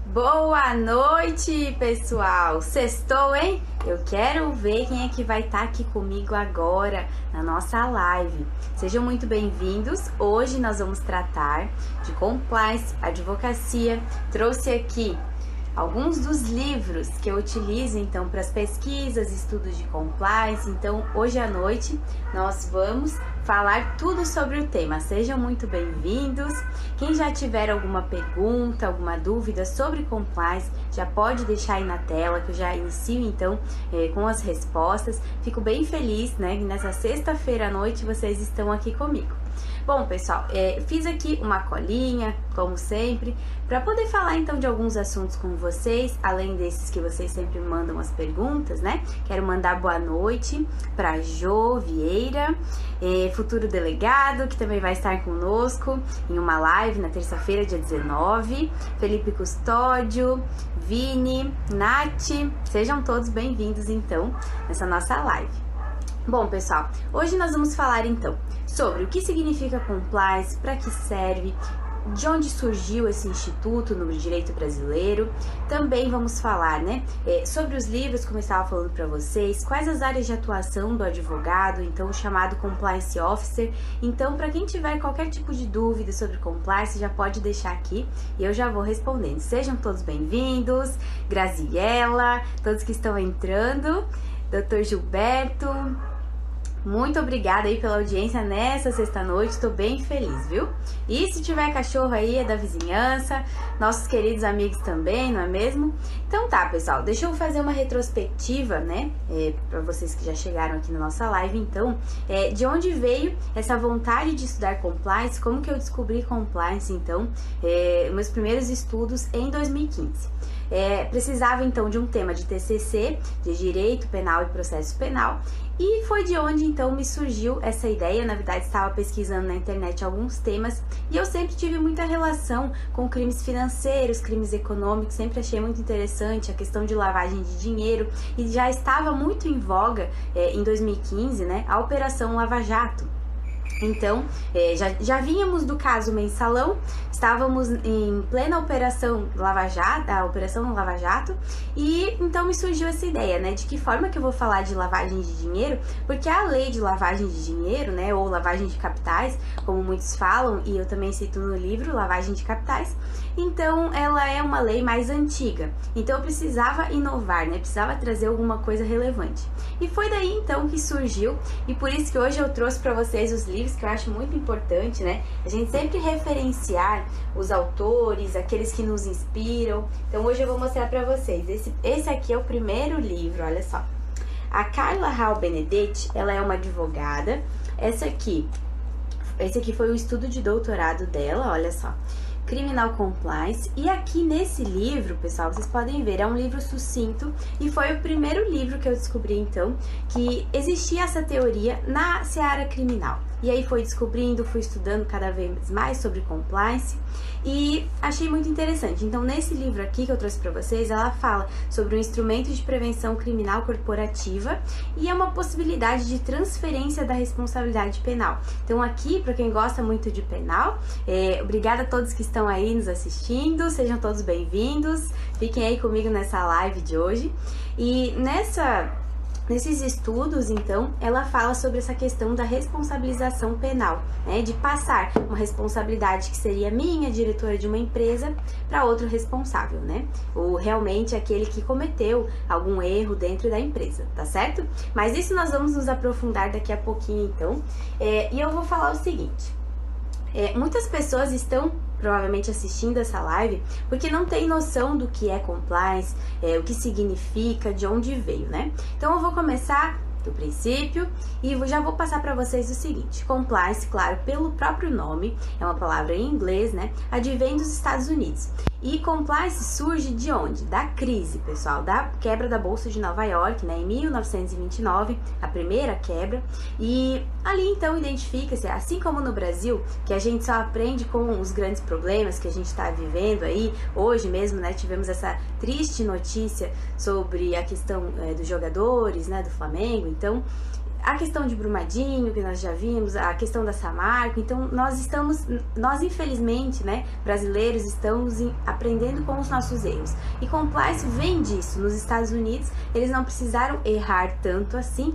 Boa noite, pessoal! Sextou, hein? Eu quero ver quem é que vai estar aqui comigo agora na nossa live. Sejam muito bem-vindos. Hoje nós vamos tratar de compliance, advocacia. Trouxe aqui alguns dos livros que eu utilizo então para as pesquisas, estudos de compliance. Então, hoje à noite nós vamos falar tudo sobre o tema. Sejam muito bem-vindos. Quem já tiver alguma pergunta, alguma dúvida sobre compliance, já pode deixar aí na tela que eu já inicio então com as respostas. Fico bem feliz, né, que nessa sexta-feira à noite vocês estão aqui comigo. Bom, pessoal, fiz aqui uma colinha, como sempre, para poder falar então de alguns assuntos com vocês, além desses que vocês sempre mandam as perguntas, né? Quero mandar boa noite para Jô Vieira, futuro delegado, que também vai estar conosco em uma live na terça-feira, dia 19, Felipe Custódio, Vini, Nath, sejam todos bem-vindos então nessa nossa live. Bom, pessoal, hoje nós vamos falar então sobre o que significa compliance, para que serve, de onde surgiu esse instituto no direito brasileiro. Também vamos falar, né, sobre os livros, como eu estava falando para vocês, quais as áreas de atuação do advogado, então o chamado compliance officer. Então, para quem tiver qualquer tipo de dúvida sobre compliance, já pode deixar aqui e eu já vou respondendo. Sejam todos bem-vindos, Graziella, todos que estão entrando, Dr. Gilberto. Muito obrigada aí pela audiência nessa sexta-noite, estou bem feliz, viu? E se tiver cachorro aí, é da vizinhança, nossos queridos amigos também, não é mesmo? Então tá, pessoal, deixa eu fazer uma retrospectiva, né, para vocês que já chegaram aqui na nossa live, então, de onde veio essa vontade de estudar compliance, como que eu descobri compliance, então, meus primeiros estudos em 2015. Precisava então de um tema de TCC, de Direito Penal e Processo Penal, e foi de onde então me surgiu essa ideia. Na verdade, estava pesquisando na internet alguns temas e eu sempre tive muita relação com crimes financeiros, crimes econômicos, sempre achei muito interessante a questão de lavagem de dinheiro e já estava muito em voga em 2015, né, a Operação Lava Jato. Então, já vínhamos do caso Mensalão, estávamos em plena Operação Lava Jato, a Operação Lava Jato, e então me surgiu essa ideia, né, de que forma que eu vou falar de lavagem de dinheiro, porque a lei de lavagem de dinheiro, né, ou lavagem de capitais, como muitos falam, e eu também cito no livro, lavagem de capitais, então ela é uma lei mais antiga, então eu precisava inovar, né, precisava trazer alguma coisa relevante. E foi daí então que surgiu, e por isso que hoje eu trouxe para vocês os livros, que eu acho muito importante, né, a gente sempre referenciar os autores, aqueles que nos inspiram. Então hoje eu vou mostrar para vocês, esse aqui é o primeiro livro, olha só. A Carla Hall Benedetti, ela é uma advogada, esse aqui foi o estudo de doutorado dela, olha só. Criminal Compliance, e aqui nesse livro, pessoal, vocês podem ver, é um livro sucinto e foi o primeiro livro que eu descobri então que existia essa teoria na seara criminal. E aí fui estudando cada vez mais sobre compliance e achei muito interessante. Então, nesse livro aqui que eu trouxe para vocês, ela fala sobre um instrumento de prevenção criminal corporativa e é uma possibilidade de transferência da responsabilidade penal. Então, aqui, para quem gosta muito de penal, obrigada a todos que estão aí nos assistindo, sejam todos bem-vindos, fiquem aí comigo nessa live de hoje. E nesses estudos, então, ela fala sobre essa questão da responsabilização penal, né, de passar uma responsabilidade que seria minha, diretora de uma empresa, para outro responsável, né, ou realmente aquele que cometeu algum erro dentro da empresa, tá certo? Mas isso nós vamos nos aprofundar daqui a pouquinho, então, e eu vou falar o seguinte. Muitas pessoas estão provavelmente assistindo essa live porque não tem noção do que é compliance, o que significa, de onde veio, né? Então eu vou começar do princípio e já vou passar para vocês o seguinte. Compliance, claro, pelo próprio nome, é uma palavra em inglês, né? Advém dos Estados Unidos. E compliance surge de onde? Da crise, pessoal, da quebra da Bolsa de Nova York, né, em 1929, a primeira quebra. E ali então identifica-se, assim como no Brasil, que a gente só aprende com os grandes problemas que a gente está vivendo aí, hoje mesmo, né, tivemos essa triste notícia sobre a questão dos jogadores, né, do Flamengo. Então, a questão de Brumadinho, que nós já vimos, a questão da Samarco. Então nós infelizmente, né, brasileiros, estamos aprendendo com os nossos erros. E compliance vem disso. Nos Estados Unidos, eles não precisaram errar tanto assim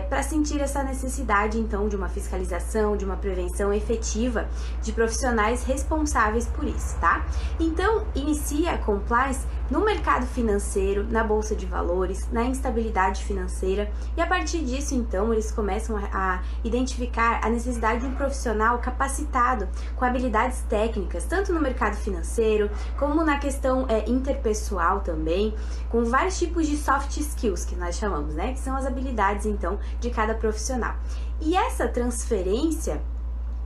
para sentir essa necessidade, então, de uma fiscalização, de uma prevenção efetiva, de profissionais responsáveis por isso, tá? Então, inicia a compliance no mercado financeiro, na bolsa de valores, na instabilidade financeira, e a partir disso, então, eles começam a identificar a necessidade de um profissional capacitado com habilidades técnicas, tanto no mercado financeiro, como na questão interpessoal também, com vários tipos de soft skills, que nós chamamos, né? Que são as habilidades, então, de cada profissional. E essa transferência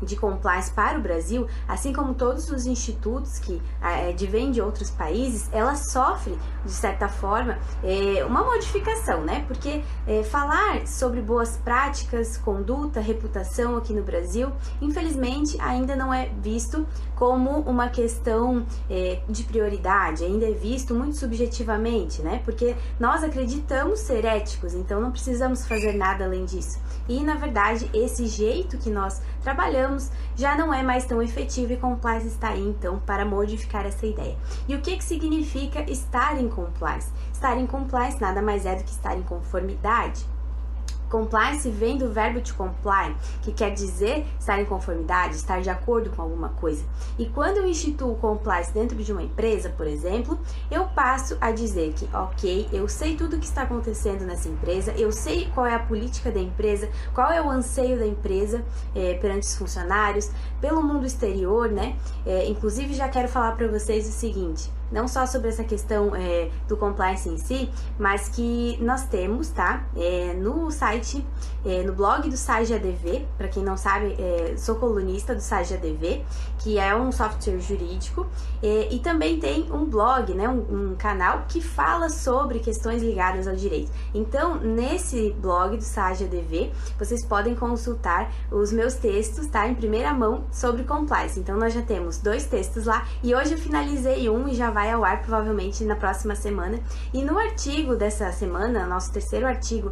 de compliance para o Brasil, assim como todos os institutos que advêm de outros países, ela sofre, de certa forma, uma modificação, né? Porque falar sobre boas práticas, conduta, reputação aqui no Brasil, infelizmente, ainda não é visto como uma questão de prioridade, ainda é visto muito subjetivamente, né? Porque nós acreditamos ser éticos, então não precisamos fazer nada além disso. E, na verdade, esse jeito que nós trabalhamos já não é mais tão efetivo, e compliance está aí, então, para modificar essa ideia. E o que significa estar em compliance? Estar em compliance nada mais é do que estar em conformidade. Compliance vem do verbo to comply, que quer dizer estar em conformidade, estar de acordo com alguma coisa. E quando eu instituo compliance dentro de uma empresa, por exemplo, eu passo a dizer que, ok, eu sei tudo o que está acontecendo nessa empresa, eu sei qual é a política da empresa, qual é o anseio da empresa perante os funcionários, pelo mundo exterior, né? Inclusive, já quero falar para vocês o seguinte, não só sobre essa questão do compliance em si, mas que nós temos, tá? No site, no blog do SageADV, para quem não sabe, sou colunista do SageADV, que é um software jurídico, e também tem um blog, né? Um canal que fala sobre questões ligadas ao direito. Então, nesse blog do SageADV, vocês podem consultar os meus textos, tá? Em primeira mão sobre compliance. Então, nós já temos 2 textos lá, e hoje eu finalizei um e já vai ao ar provavelmente na próxima semana. E no artigo dessa semana, nosso terceiro artigo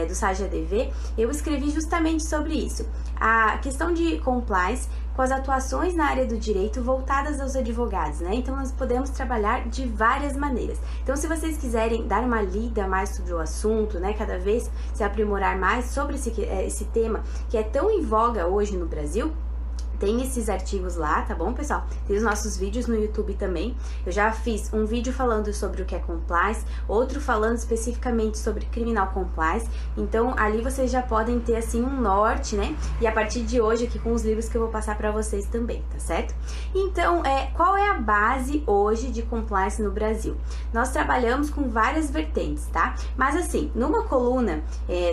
do SageADV, eu escrevi justamente sobre isso. A questão de compliance com as atuações na área do direito voltadas aos advogados, né? Então, nós podemos trabalhar de várias maneiras. Então, se vocês quiserem dar uma lida mais sobre o assunto, né? Cada vez se aprimorar mais sobre esse tema que é tão em voga hoje no Brasil, tem esses artigos lá, tá bom, pessoal? Tem os nossos vídeos no YouTube também. Eu já fiz um vídeo falando sobre o que é compliance, outro falando especificamente sobre criminal compliance. Então, ali vocês já podem ter, assim, um norte, né? E a partir de hoje, aqui com os livros que eu vou passar pra vocês também, tá certo? Então, qual é a base hoje de compliance no Brasil? Nós trabalhamos com várias vertentes, tá? Mas, assim, numa coluna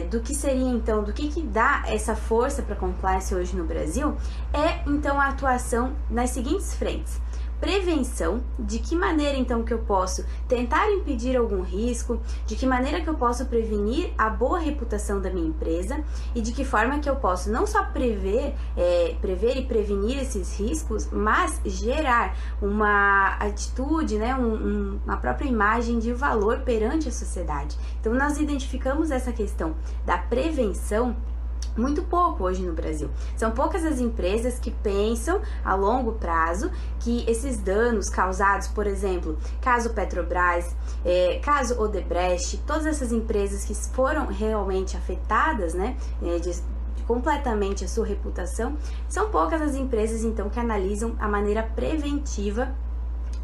do que seria, então, do que dá essa força pra compliance hoje no Brasil, então, a atuação nas seguintes frentes. Prevenção, de que maneira então que eu posso tentar impedir algum risco, de que maneira que eu posso prevenir a boa reputação da minha empresa e de que forma que eu posso não só prever e prevenir esses riscos, mas gerar uma atitude, né, uma própria imagem de valor perante a sociedade. Então, nós identificamos essa questão da prevenção muito pouco hoje no Brasil. São poucas as empresas que pensam a longo prazo que esses danos causados, por exemplo, caso Petrobras, caso Odebrecht, todas essas empresas que foram realmente afetadas, né, completamente a sua reputação, são poucas as empresas, então, que analisam a maneira preventiva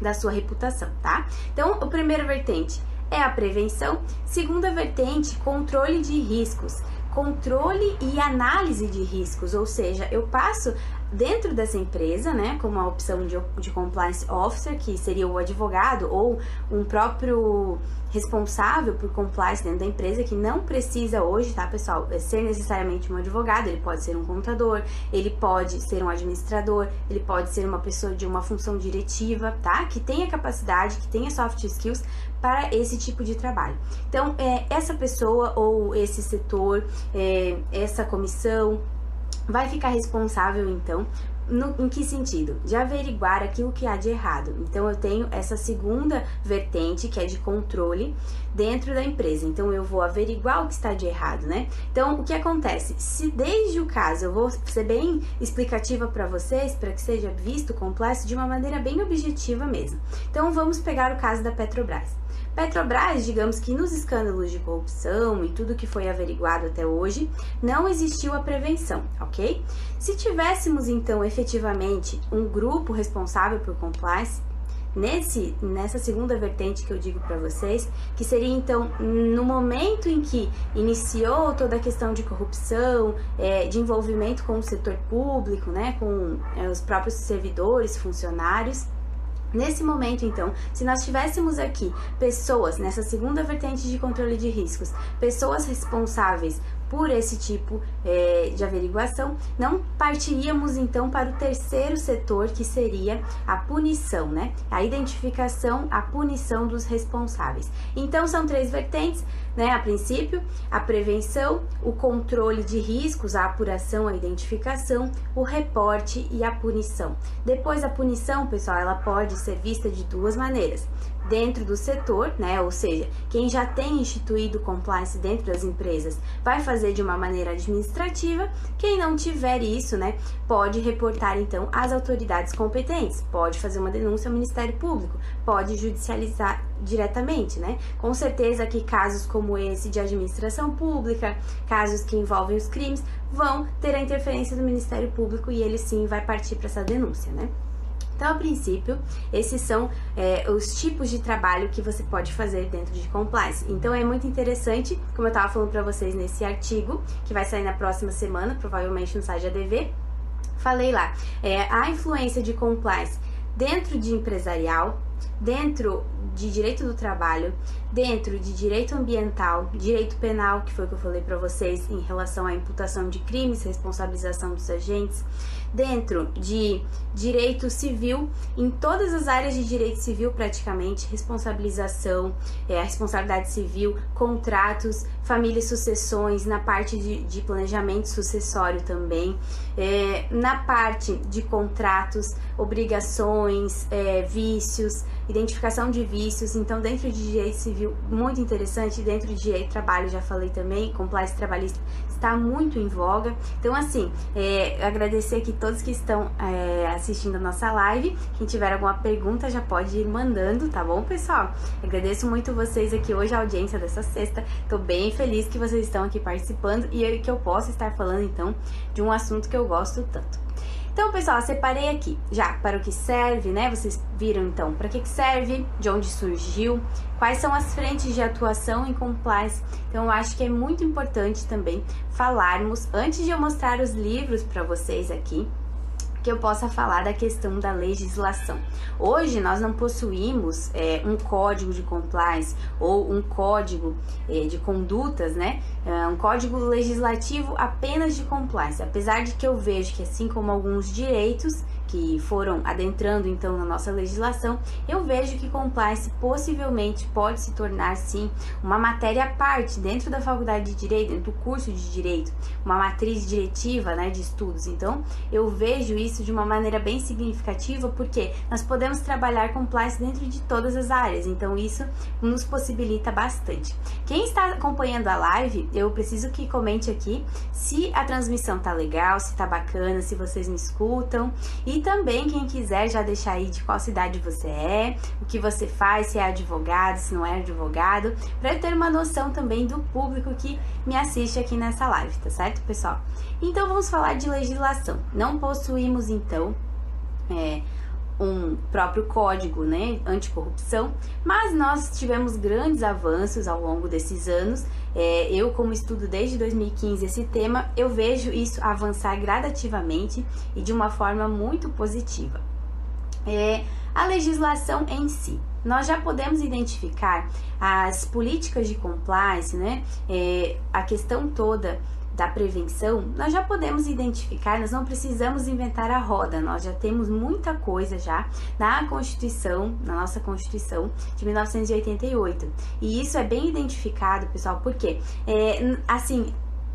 da sua reputação, tá? Então, a primeira vertente é a prevenção. Segunda vertente, controle de riscos. Controle e análise de riscos, ou seja, eu passo dentro dessa empresa, né, como a opção de compliance officer, que seria o advogado ou um próprio responsável por compliance dentro da empresa, que não precisa hoje, tá, pessoal, ser necessariamente um advogado. Ele pode ser um contador, ele pode ser um administrador, ele pode ser uma pessoa de uma função diretiva, tá, que tenha capacidade, que tenha soft skills para esse tipo de trabalho. Então, essa pessoa ou esse setor, essa comissão vai ficar responsável, então, Em que sentido? De averiguar aquilo que há de errado. Então, eu tenho essa segunda vertente, que é de controle dentro da empresa. Então, eu vou averiguar o que está de errado, né? Então, o que acontece? Se desde o caso, eu vou ser bem explicativa para vocês, para que seja visto o compliance de uma maneira bem objetiva mesmo. Então, vamos pegar o caso da Petrobras. Petrobras, digamos que nos escândalos de corrupção e tudo que foi averiguado até hoje, não existiu a prevenção, ok? Se tivéssemos, então, efetivamente um grupo responsável por compliance, nessa segunda vertente que eu digo para vocês, que seria, então, no momento em que iniciou toda a questão de corrupção, de envolvimento com o setor público, né, com os próprios servidores, funcionários. Nesse momento, então, se nós tivéssemos aqui pessoas, nessa segunda vertente de controle de riscos, pessoas responsáveis por esse tipo de averiguação, não partiríamos então para o terceiro setor, que seria a punição, né? A identificação, a punição dos responsáveis. Então, são três vertentes, né? A princípio, a prevenção, o controle de riscos, a apuração, a identificação, o reporte e a punição. Depois, a punição, pessoal, ela pode ser vista de duas maneiras. Dentro do setor, né? Ou seja, quem já tem instituído compliance dentro das empresas vai fazer de uma maneira administrativa. Quem não tiver isso, né, pode reportar então às autoridades competentes, pode fazer uma denúncia ao Ministério Público, pode judicializar diretamente, né? Com certeza que casos como esse de administração pública, casos que envolvem os crimes, vão ter a interferência do Ministério Público e ele sim vai partir para essa denúncia, né? Então, a princípio, esses são os tipos de trabalho que você pode fazer dentro de compliance. Então, é muito interessante, como eu estava falando para vocês nesse artigo, que vai sair na próxima semana, provavelmente no site ADV, falei lá, a influência de compliance dentro de empresarial, dentro de direito do trabalho, dentro de direito ambiental, direito penal, que foi o que eu falei para vocês em relação à imputação de crimes, responsabilização dos agentes, dentro de direito civil, em todas as áreas de direito civil praticamente, responsabilização, a responsabilidade civil, contratos, família e sucessões, na parte de planejamento sucessório também, na parte de contratos, obrigações, vícios, identificação de vícios. Então, dentro de direito civil, muito interessante, dentro de direito do trabalho, já falei também, compliance trabalhista está muito em voga. Então, assim, agradecer aqui todos que estão assistindo a nossa live. Quem tiver alguma pergunta já pode ir mandando, tá bom, pessoal? Agradeço muito vocês aqui hoje, a audiência dessa sexta. Tô bem feliz que vocês estão aqui participando e que eu posso estar falando, então, de um assunto que eu gosto tanto. Então, pessoal, separei aqui já para o que serve, né? Vocês viram, então, para que serve, de onde surgiu, quais são as frentes de atuação em compliance. Então, eu acho que é muito importante também falarmos, antes de eu mostrar os livros para vocês aqui, que eu possa falar da questão da legislação. Hoje nós não possuímos um código de compliance ou um código de condutas, né? Um código legislativo apenas de compliance, apesar de que eu vejo que, assim como alguns direitos que foram adentrando então na nossa legislação, eu vejo que compliance possivelmente pode se tornar sim uma matéria à parte dentro da faculdade de Direito, dentro do curso de Direito, uma matriz diretiva, né, de estudos. Então, eu vejo isso de uma maneira bem significativa, porque nós podemos trabalhar compliance dentro de todas as áreas, então isso nos possibilita bastante. Quem está acompanhando a live, eu preciso que comente aqui se a transmissão tá legal, se tá bacana, se vocês me escutam. E também, quem quiser já deixar aí de qual cidade você é, o que você faz, se é advogado, se não é advogado, para eu ter uma noção também do público que me assiste aqui nessa live, tá certo, pessoal? Então, vamos falar de legislação. Não possuímos, então, um próprio código, né, anticorrupção, mas nós tivemos grandes avanços ao longo desses anos. Eu, como estudo desde 2015 esse tema, eu vejo isso avançar gradativamente e de uma forma muito positiva. A legislação em si, nós já podemos identificar as políticas de compliance, né, a questão toda da prevenção, nós já podemos identificar, nós não precisamos inventar a roda, nós já temos muita coisa já na Constituição, na nossa Constituição de 1988. E isso é bem identificado, pessoal, porque, assim,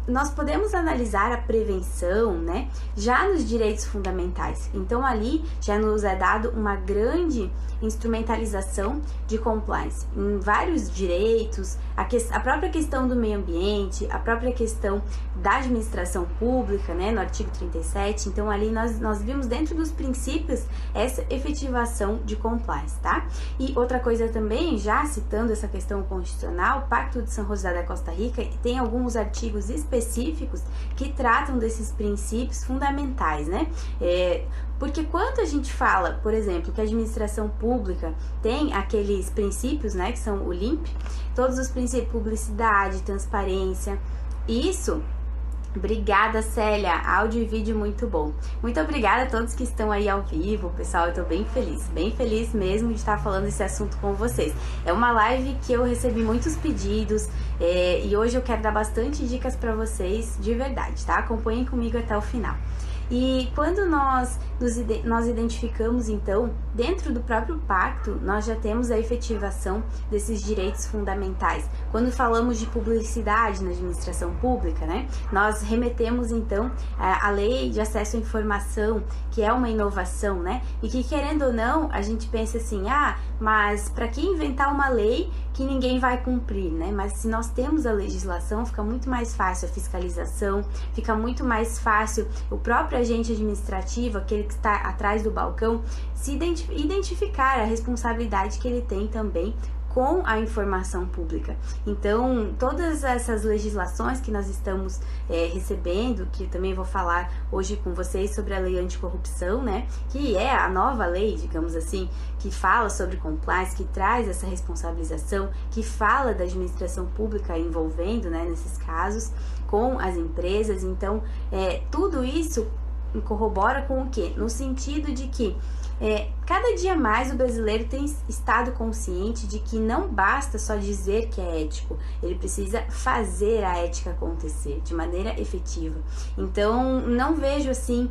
nós podemos analisar a prevenção, né, já nos direitos fundamentais. Então, ali já nos é dado uma grande instrumentalização de compliance em vários direitos, a própria questão do meio ambiente, a própria questão da administração pública, né, no artigo 37. Então, ali nós vimos dentro dos princípios essa efetivação de compliance, tá? E outra coisa também, já citando essa questão constitucional, o Pacto de San José da Costa Rica tem alguns artigos específicos que tratam desses princípios fundamentais, né? Porque quando a gente fala, por exemplo, que a administração pública tem aqueles princípios, né, que são o LIMP, todos os princípios, publicidade, transparência, isso. Obrigada, Célia, áudio e vídeo muito bom. Muito obrigada a todos que estão aí ao vivo, pessoal, eu tô bem feliz mesmo de estar falando esse assunto com vocês. É uma live que eu recebi muitos pedidos e hoje eu quero dar bastante dicas para vocês de verdade, tá? Acompanhem comigo até o final. E quando nós identificamos, então, dentro do próprio pacto, nós já temos a efetivação desses direitos fundamentais. Quando falamos de publicidade na administração pública, né, nós remetemos, então, à lei de acesso à informação, que é uma inovação, né, e que, querendo ou não, a gente pensa assim, mas para que inventar uma lei que ninguém vai cumprir, né? Mas se nós temos a legislação, fica muito mais fácil a fiscalização, fica muito mais fácil o próprio agente administrativo, aquele que está atrás do balcão, se identificar a responsabilidade que ele tem também com a informação pública. Então, todas essas legislações que nós estamos recebendo, que eu também vou falar hoje com vocês sobre a lei anticorrupção, né, que é a nova lei, digamos assim, que fala sobre compliance, que traz essa responsabilização, que fala da administração pública envolvendo, né, nesses casos, com as empresas. Então, tudo isso corrobora com o quê? No sentido de que cada dia mais o brasileiro tem estado consciente de que não basta só dizer que é ético, ele precisa fazer a ética acontecer de maneira efetiva. Então, não vejo assim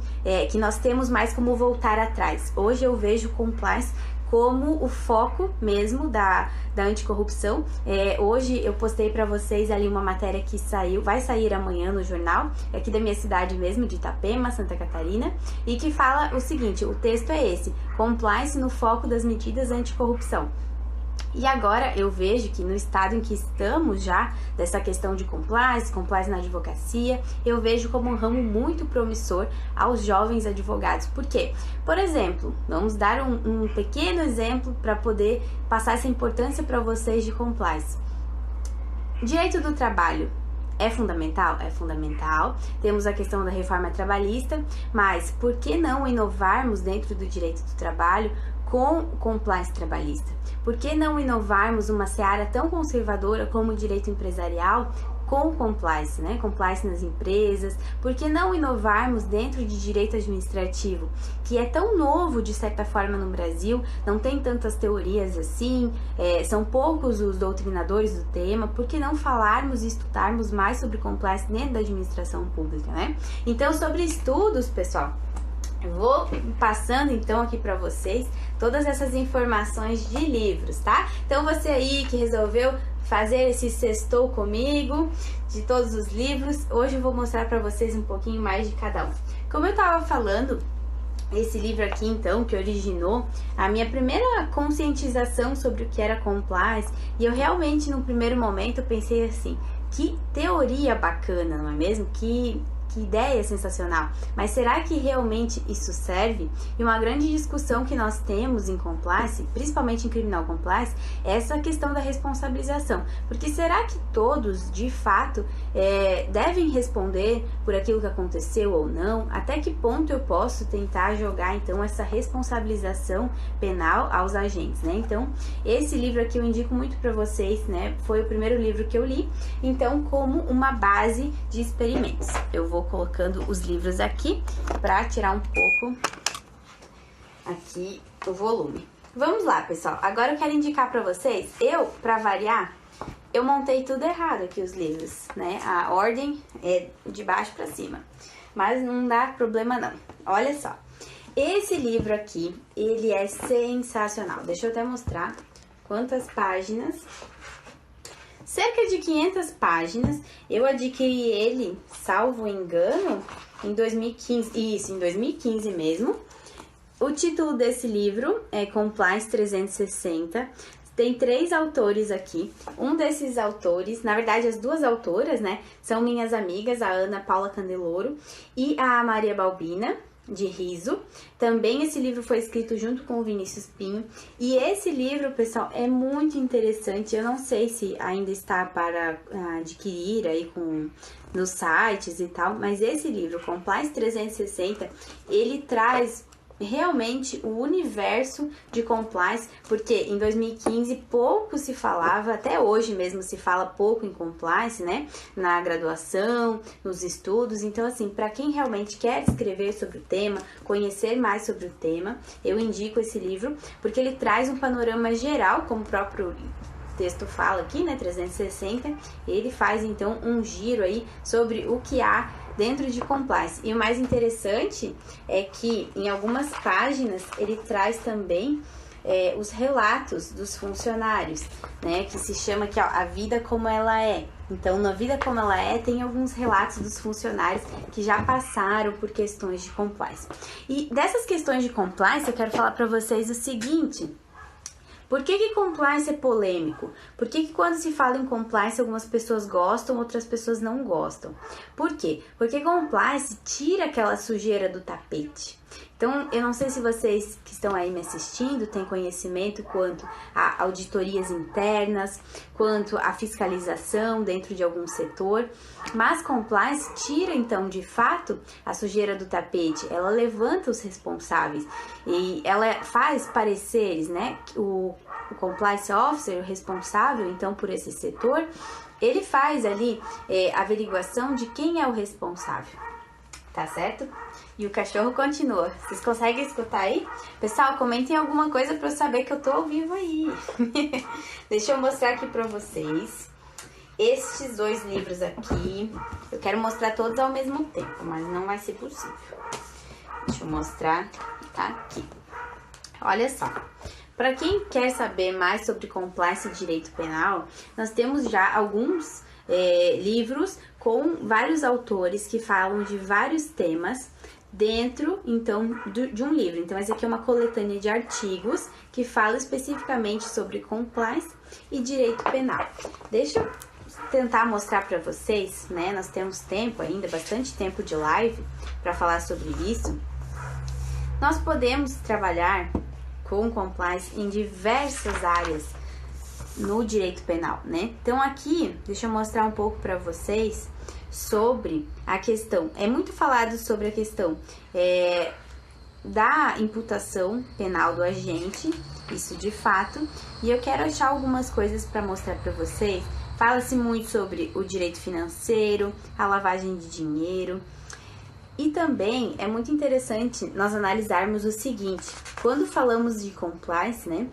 que nós temos mais como voltar atrás. Hoje eu vejo compliance como o foco mesmo da anticorrupção. Hoje eu postei para vocês ali uma matéria que vai sair amanhã no jornal, aqui da minha cidade mesmo, de Itapema, Santa Catarina, e que fala o seguinte, o texto é esse: compliance no foco das medidas anticorrupção. E agora eu vejo que no estado em que estamos já, dessa questão de compliance na advocacia, eu vejo como um ramo muito promissor aos jovens advogados. Por quê? Por exemplo, vamos dar um pequeno exemplo para poder passar essa importância para vocês de compliance. Direito do trabalho. É fundamental? É fundamental. Temos a questão da reforma trabalhista, mas por que não inovarmos dentro do direito do trabalho com compliance trabalhista? Por que não inovarmos uma seara tão conservadora como o direito empresarial com compliance, né? Compliance nas empresas. Por que não inovarmos dentro de direito administrativo, que é tão novo de certa forma no Brasil, não tem tantas teorias assim, são poucos os doutrinadores do tema. Por que não falarmos e estudarmos mais sobre compliance dentro da administração pública, né? Então, sobre estudos, pessoal, eu vou passando então aqui para vocês todas essas informações de livros, tá? Então você aí que resolveu fazer esse sextou comigo, de todos os livros, hoje eu vou mostrar para vocês um pouquinho mais de cada um. Como eu tava falando, esse livro aqui então, que originou a minha primeira conscientização sobre o que era compliance, e eu realmente no primeiro momento pensei assim, que teoria bacana, não é mesmo? Que ideia sensacional, mas será que realmente isso serve? E uma grande discussão que nós temos em compliance, principalmente em criminal compliance, é essa questão da responsabilização, porque será que todos, de fato, devem responder por aquilo que aconteceu ou não? Até que ponto eu posso tentar jogar, então, essa responsabilização penal aos agentes, né? Então, esse livro aqui eu indico muito para vocês, né? Foi o primeiro livro que eu li, então, como uma base de experimentos. Eu vou colocando os livros aqui para tirar um pouco aqui o volume. Vamos lá, pessoal. Agora eu quero indicar para vocês, para variar, eu montei tudo errado aqui os livros, né? A ordem é de baixo para cima, mas não dá problema não. Olha só, esse livro aqui, ele é sensacional. Deixa eu até mostrar quantas páginas. cerca de 500 páginas. Eu adquiri ele, salvo engano, em 2015. Isso, em 2015 mesmo. O título desse livro é Compliance 360. Tem 3 autores aqui. Um desses autores, na verdade as 2 autoras, né, são minhas amigas, a Ana Paula Candeloro e a Maria Balbina, de Riso. Também esse livro foi escrito junto com o Vinícius Pinho. E esse livro, pessoal, é muito interessante. Eu não sei se ainda está para adquirir aí nos sites e tal, mas esse livro, Compliance 360, ele traz realmente o universo de compliance, porque em 2015 pouco se falava, até hoje mesmo se fala pouco em compliance, né, na graduação, nos estudos. Então, assim, para quem realmente quer escrever sobre o tema, conhecer mais sobre o tema, eu indico esse livro, porque ele traz um panorama geral, como o próprio texto fala aqui, né, 360, ele faz então um giro aí sobre o que há dentro de compliance. E o mais interessante é que em algumas páginas ele traz também os relatos dos funcionários, né, que se chama aqui, ó, a vida como ela é. Então, na vida como ela é, tem alguns relatos dos funcionários que já passaram por questões de compliance. E dessas questões de compliance, eu quero falar para vocês o seguinte: por que compliance é polêmico? Por que quando se fala em compliance algumas pessoas gostam, outras pessoas não gostam? Por quê? Porque compliance tira aquela sujeira do tapete. Então, eu não sei se vocês que estão aí me assistindo têm conhecimento quanto a auditorias internas, quanto a fiscalização dentro de algum setor, mas compliance tira, então, de fato, a sujeira do tapete, ela levanta os responsáveis e ela faz pareceres, né, o compliance officer, o responsável, então, por esse setor, ele faz ali a averiguação de quem é o responsável, tá certo? E o cachorro continua. Vocês conseguem escutar aí? Pessoal, comentem alguma coisa para eu saber que eu tô ao vivo aí. Deixa eu mostrar aqui para vocês estes 2 livros aqui. Eu quero mostrar todos ao mesmo tempo, mas não vai ser possível. Deixa eu mostrar aqui. Olha só. Para quem quer saber mais sobre compliance e direito penal, nós temos já alguns livros com vários autores que falam de vários temas dentro, então, de um livro. Então, essa aqui é uma coletânea de artigos que fala especificamente sobre compliance e direito penal. Deixa eu tentar mostrar para vocês, né? Nós temos tempo ainda, bastante tempo de live para falar sobre isso. Nós podemos trabalhar com compliance em diversas áreas no direito penal, né? Então, aqui, deixa eu mostrar um pouco para vocês sobre a questão, é muito falado sobre a questão da imputação penal do agente, isso de fato, e eu quero achar algumas coisas para mostrar para vocês. Fala-se muito sobre o direito financeiro, a lavagem de dinheiro, e também é muito interessante nós analisarmos o seguinte: quando falamos de compliance, né,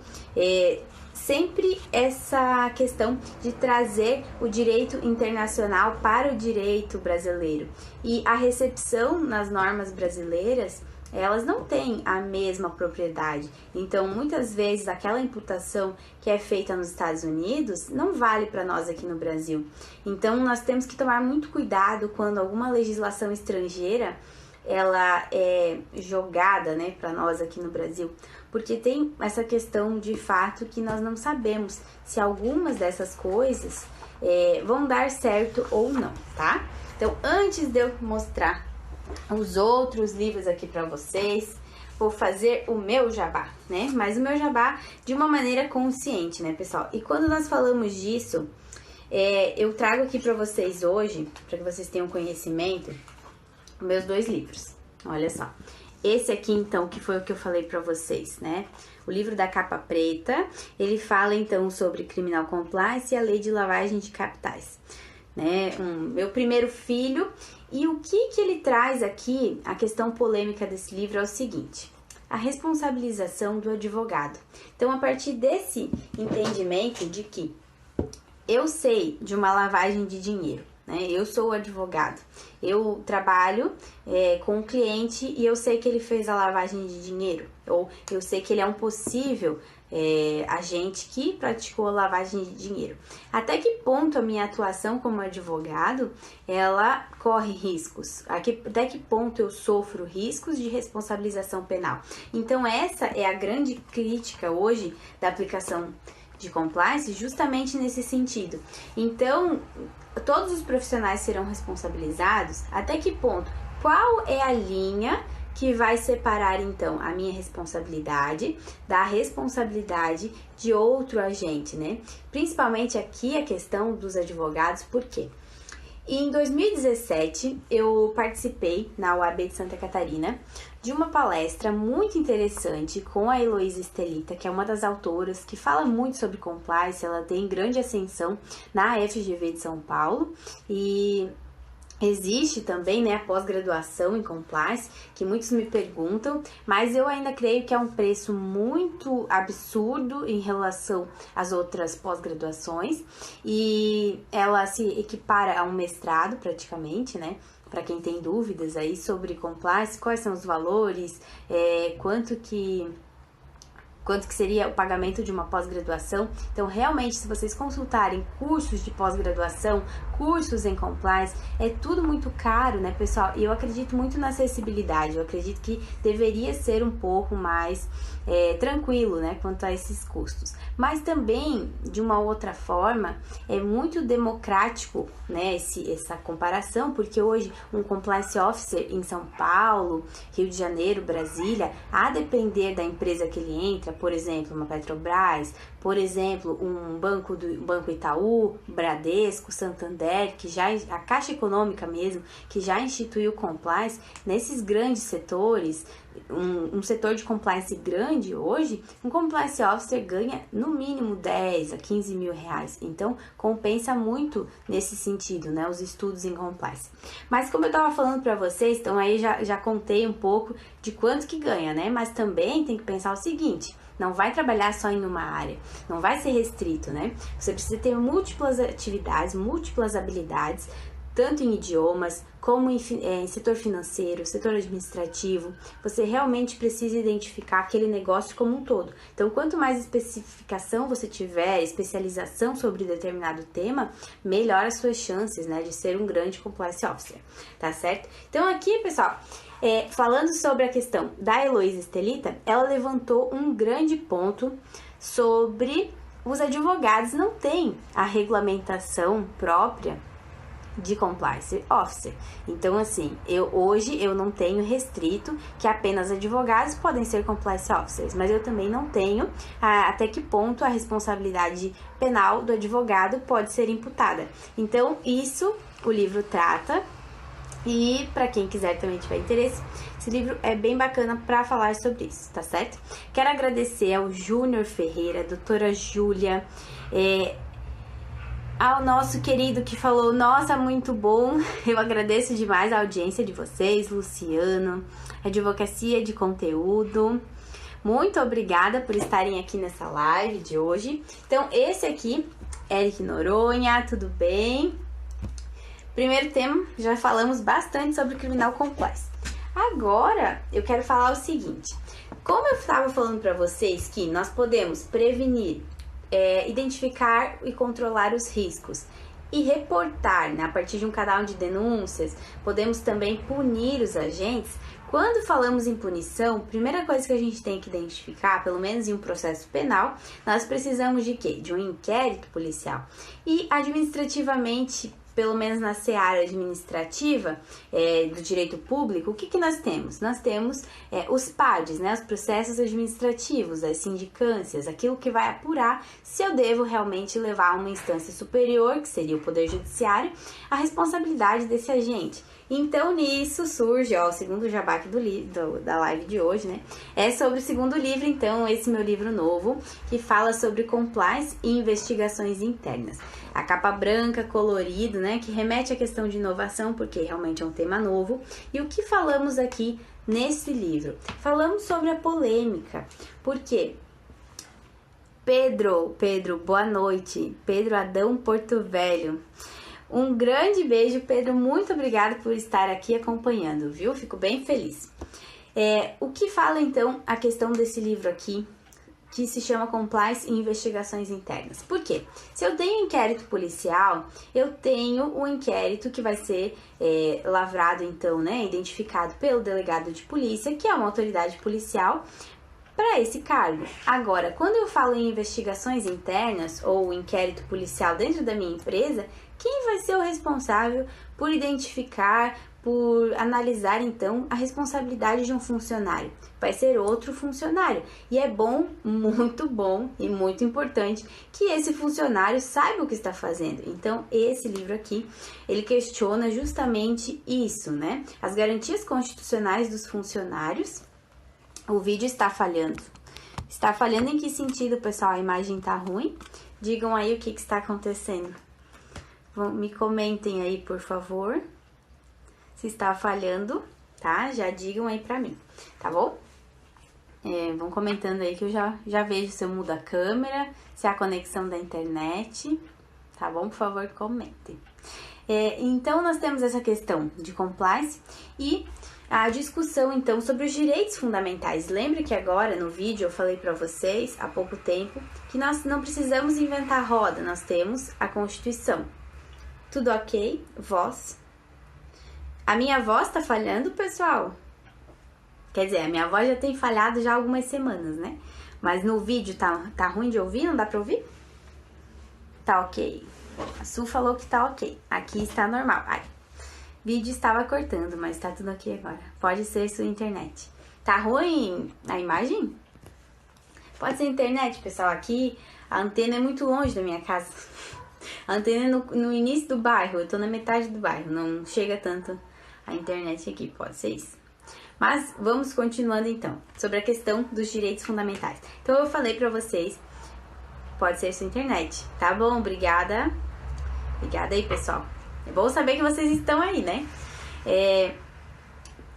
sempre essa questão de trazer o direito internacional para o direito brasileiro. E a recepção nas normas brasileiras, elas não têm a mesma propriedade. Então, muitas vezes, aquela imputação que é feita nos Estados Unidos não vale para nós aqui no Brasil. Então, nós temos que tomar muito cuidado quando alguma legislação estrangeira ela é jogada, né, para nós aqui no Brasil, porque tem essa questão de fato que nós não sabemos se algumas dessas coisas vão dar certo ou não, tá? Então, antes de eu mostrar os outros livros aqui para vocês, vou fazer o meu jabá, né? Mas o meu jabá de uma maneira consciente, né, pessoal? E quando nós falamos disso, eu trago aqui para vocês hoje, para que vocês tenham conhecimento, meus 2 livros. Olha só. Esse aqui, então, que foi o que eu falei pra vocês, né? O livro da capa preta, ele fala, então, sobre criminal compliance e a lei de lavagem de capitais, né? Meu primeiro filho. E o que ele traz aqui, a questão polêmica desse livro é o seguinte: a responsabilização do advogado. Então, a partir desse entendimento de que eu sei de uma lavagem de dinheiro, né? Eu sou o advogado. Eu trabalho com um cliente e eu sei que ele fez a lavagem de dinheiro, ou eu sei que ele é um possível agente que praticou a lavagem de dinheiro. Até que ponto a minha atuação como advogado, ela corre riscos? Até que ponto eu sofro riscos de responsabilização penal? Então essa é a grande crítica hoje da aplicação de compliance, justamente nesse sentido. Então, todos os profissionais serão responsabilizados? Até que ponto? Qual é a linha que vai separar, então, a minha responsabilidade da responsabilidade de outro agente, né? Principalmente aqui a questão dos advogados, por quê? Em 2017, eu participei na UAB de Santa Catarina de uma palestra muito interessante com a Heloísa Estelita, que é uma das autoras que fala muito sobre compliance. Ela tem grande ascensão na FGV de São Paulo e existe também, né, a pós-graduação em compliance, que muitos me perguntam, mas eu ainda creio que é um preço muito absurdo em relação às outras pós-graduações e ela se equipara a um mestrado praticamente, né? Para quem tem dúvidas aí sobre compliance, quais são os valores, quanto que seria o pagamento de uma pós-graduação. Então, realmente, se vocês consultarem cursos de pós-graduação, cursos em compliance, é tudo muito caro, né, pessoal? E eu acredito muito na acessibilidade, eu acredito que deveria ser um pouco mais tranquilo, né, quanto a esses custos. Mas também, de uma outra forma, é muito democrático, né, essa comparação, porque hoje um compliance officer em São Paulo, Rio de Janeiro, Brasília, a depender da empresa que ele entra, por exemplo, uma Petrobras, por exemplo, um Banco Itaú, Bradesco, Santander, a Caixa Econômica mesmo, que já instituiu compliance, nesses grandes setores, um setor de compliance grande hoje, um compliance officer ganha no mínimo 10 a 15 mil reais. Então, compensa muito nesse sentido, né, os estudos em compliance. Mas como eu estava falando para vocês, então aí já contei um pouco de quanto que ganha, né? Mas também tem que pensar o seguinte: não vai trabalhar só em uma área, não vai ser restrito, né? Você precisa ter múltiplas atividades, múltiplas habilidades, tanto em idiomas, como em setor financeiro, setor administrativo. Você realmente precisa identificar aquele negócio como um todo. Então, quanto mais especificação você tiver, especialização sobre determinado tema, melhor as suas chances, né, de ser um grande compliance officer, tá certo? Então, aqui, pessoal, falando sobre a questão da Heloísa Estelita, ela levantou um grande ponto sobre os advogados não têm a regulamentação própria de compliance officer. Então, assim, hoje eu não tenho restrito que apenas advogados podem ser compliance officers, mas eu também não tenho até que ponto a responsabilidade penal do advogado pode ser imputada. Então, isso o livro trata. E para quem quiser também tiver interesse, esse livro é bem bacana para falar sobre isso, tá certo? Quero agradecer ao Júnior Ferreira, a doutora Júlia, ao nosso querido que falou, nossa, muito bom. Eu agradeço demais a audiência de vocês, Luciano, Advocacia de Conteúdo. Muito obrigada por estarem aqui nessa live de hoje. Então, esse aqui, Eric Noronha, tudo bem? Primeiro tema, já falamos bastante sobre criminal compliance. Agora, eu quero falar o seguinte. Como eu estava falando para vocês que nós podemos prevenir, identificar e controlar os riscos e reportar, né, a partir de um canal de denúncias, podemos também punir os agentes. Quando falamos em punição, primeira coisa que a gente tem que identificar, pelo menos em um processo penal, nós precisamos de quê? De um inquérito policial. E administrativamente, pelo menos na seara administrativa do direito público, o que nós temos? Nós temos os PADs, né, os processos administrativos, as sindicâncias, aquilo que vai apurar se eu devo realmente levar a uma instância superior, que seria o Poder Judiciário, a responsabilidade desse agente. Então, nisso surge, o segundo jabá aqui da live de hoje, né? É sobre o segundo livro, então, esse meu livro novo, que fala sobre compliance e investigações internas. A capa branca, colorido, né? Que remete à questão de inovação, porque realmente é um tema novo. E o que falamos aqui nesse livro? Falamos sobre a polêmica. Por quê? Pedro, boa noite. Pedro Adão Porto Velho. Um grande beijo, Pedro. Muito obrigada por estar aqui acompanhando, viu? Fico bem feliz. O que fala então a questão desse livro aqui, que se chama Compliance e Investigações Internas? Por quê? Se eu tenho inquérito policial, eu tenho um inquérito que vai ser lavrado então, né, identificado pelo delegado de polícia, que é uma autoridade policial, para esse cargo. Agora, quando eu falo em investigações internas ou inquérito policial dentro da minha empresa, quem vai ser o responsável por identificar, por analisar então a responsabilidade de um funcionário? Vai ser outro funcionário. E é bom, muito bom e muito importante que esse funcionário saiba o que está fazendo. Então, esse livro aqui, ele questiona justamente isso, né? As garantias constitucionais dos funcionários. O vídeo está falhando. Está falhando em que sentido, pessoal? A imagem está ruim? Digam aí o que está acontecendo. Me comentem aí, por favor, se está falhando, tá? Já digam aí pra mim, tá bom? Vão comentando aí que eu já vejo se eu mudo a câmera, se é a conexão da internet, tá bom? Por favor, comentem. Então, nós temos essa questão de compliance e a discussão, então, sobre os direitos fundamentais. Lembre que agora, no vídeo, eu falei para vocês, há pouco tempo, que nós não precisamos inventar roda, nós temos a Constituição. Tudo ok? Voz? A minha voz tá falhando, pessoal? Quer dizer, a minha voz já tem falhado já há algumas semanas, né? Mas no vídeo tá ruim de ouvir? Não dá pra ouvir? Tá ok. A Su falou que tá ok. Aqui está normal. Ai. Vídeo estava cortando, mas tá tudo ok agora. Pode ser sua internet. Tá ruim a imagem? Pode ser a internet, pessoal. Aqui a antena é muito longe da minha casa. A antena é no início do bairro. Eu tô na metade do bairro. Não chega tanto a internet aqui. Pode ser isso. Mas vamos continuando então. Sobre a questão dos direitos fundamentais. Então eu falei pra vocês. Pode ser sua internet. Tá bom? Obrigada. Obrigada aí, pessoal. É bom saber que vocês estão aí, né?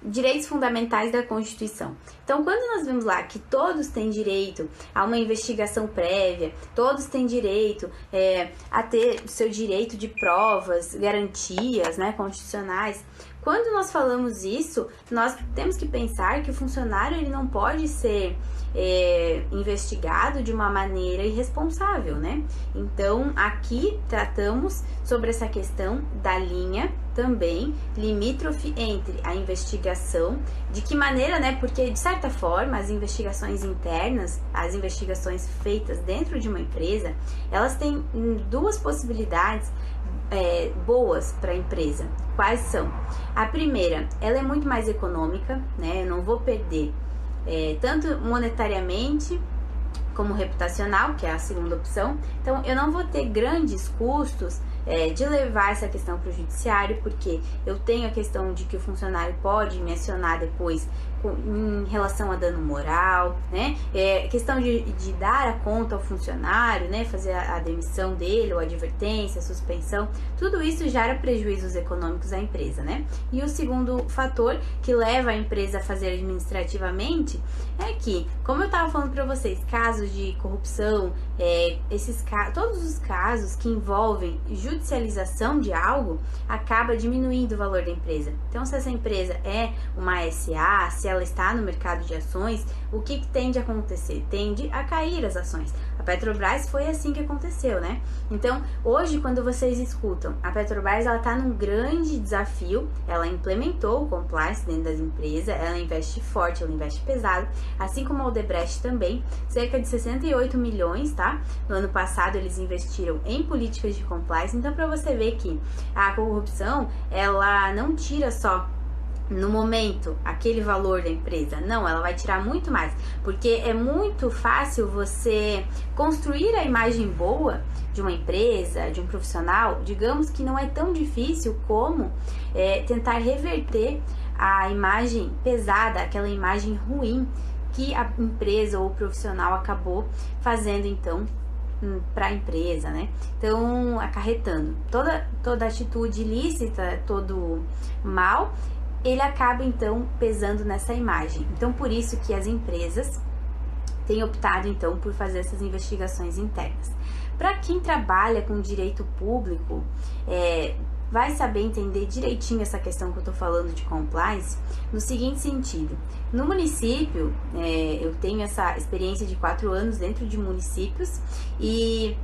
Direitos fundamentais da Constituição. Então, quando nós vemos lá que todos têm direito a uma investigação prévia, todos têm direito a ter o seu direito de provas, garantias, né, constitucionais. Quando nós falamos isso, nós temos que pensar que o funcionário ele não pode ser investigado de uma maneira irresponsável, né? Então, aqui tratamos sobre essa questão da linha também limítrofe entre a investigação, de que maneira, né? Porque, de certa forma, as investigações internas, as investigações feitas dentro de uma empresa, elas têm duas possibilidades boas para a empresa. Quais são? A primeira, ela é muito mais econômica, né? Eu não vou perder tanto monetariamente como reputacional, que é a segunda opção. Então, eu não vou ter grandes custos de levar essa questão para o judiciário, porque eu tenho a questão de que o funcionário pode me acionar depois em relação a dano moral, né? Questão de dar a conta ao funcionário, né? Fazer a demissão dele, ou advertência, suspensão, tudo isso gera prejuízos econômicos à empresa, né? E o segundo fator que leva a empresa a fazer administrativamente é que, como eu estava falando para vocês, casos de corrupção, todos os casos que envolvem judicialização de algo, acaba diminuindo o valor da empresa. Então, se essa empresa é uma SA, se ela está no mercado de ações, o que tende a acontecer? Tende a cair as ações. A Petrobras foi assim que aconteceu, né? Então, hoje, quando vocês escutam, a Petrobras, ela está num grande desafio, ela implementou o compliance dentro das empresas, ela investe forte, ela investe pesado, assim como a Odebrecht também, cerca de 68 milhões, tá? No ano passado, eles investiram em políticas de compliance. Então, para você ver que a corrupção, ela não tira só no momento aquele valor da empresa, não, ela vai tirar muito mais, porque é muito fácil você construir a imagem boa de uma empresa, de um profissional. Digamos que não é tão difícil como tentar reverter a imagem pesada, aquela imagem ruim que a empresa ou o profissional acabou fazendo então para a empresa, né? Então, acarretando toda atitude ilícita, todo mal, ele acaba então pesando nessa imagem. Então, por isso que as empresas têm optado então por fazer essas investigações internas. para quem trabalha com direito público, vai saber entender direitinho essa questão que eu tô falando de compliance no seguinte sentido. No município, eu tenho essa experiência de 4 anos dentro de municípios e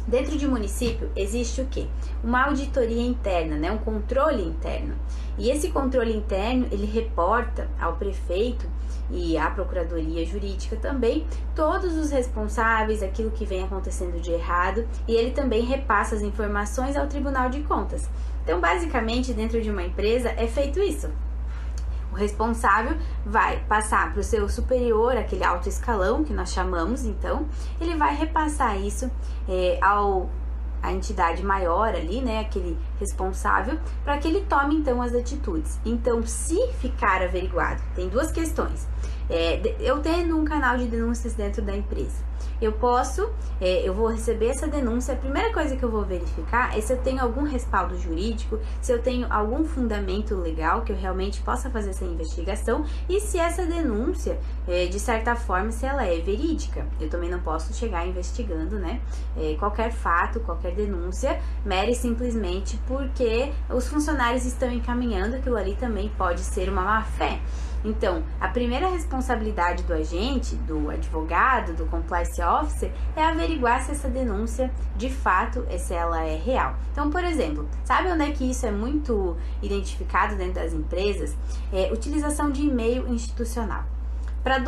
dentro de município existe o quê? Uma auditoria interna, né? Um controle interno. E esse controle interno, ele reporta ao prefeito e à procuradoria jurídica também todos os responsáveis, aquilo que vem acontecendo de errado, e ele também repassa as informações ao Tribunal de Contas. Então, basicamente, dentro de uma empresa é feito isso. O responsável vai passar para o seu superior, aquele alto escalão que nós chamamos, então, ele vai repassar isso a entidade maior ali, né, aquele responsável, para que ele tome então as atitudes. Então, se ficar averiguado, tem 2 questões. Eu tendo um canal de denúncias dentro da empresa, eu vou receber essa denúncia. A primeira coisa que eu vou verificar é se eu tenho algum respaldo jurídico, se eu tenho algum fundamento legal que eu realmente possa fazer essa investigação e se essa denúncia, de certa forma, se ela é verídica. Eu também não posso chegar investigando, né, qualquer fato, qualquer denúncia, mera e simplesmente porque os funcionários estão encaminhando, aquilo ali também pode ser uma má-fé. Então, a primeira responsabilidade do agente, do advogado, do compliance officer, é averiguar se essa denúncia, de fato, se ela é real. Então, por exemplo, sabe onde é que isso é muito identificado dentro das empresas? Utilização de e-mail institucional. Para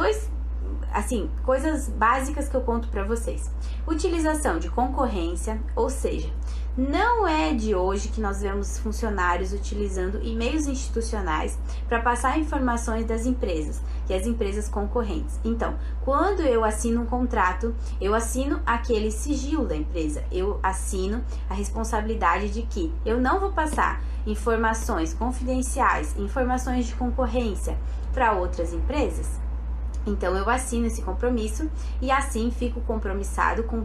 coisas básicas que eu conto para vocês. Utilização de concorrência, ou seja, não é de hoje que nós vemos funcionários utilizando e-mails institucionais para passar informações das empresas, que as empresas concorrentes. Então, quando eu assino um contrato, eu assino aquele sigilo da empresa, eu assino a responsabilidade de que eu não vou passar informações confidenciais, informações de concorrência para outras empresas. Então, eu assino esse compromisso e assim fico compromissado com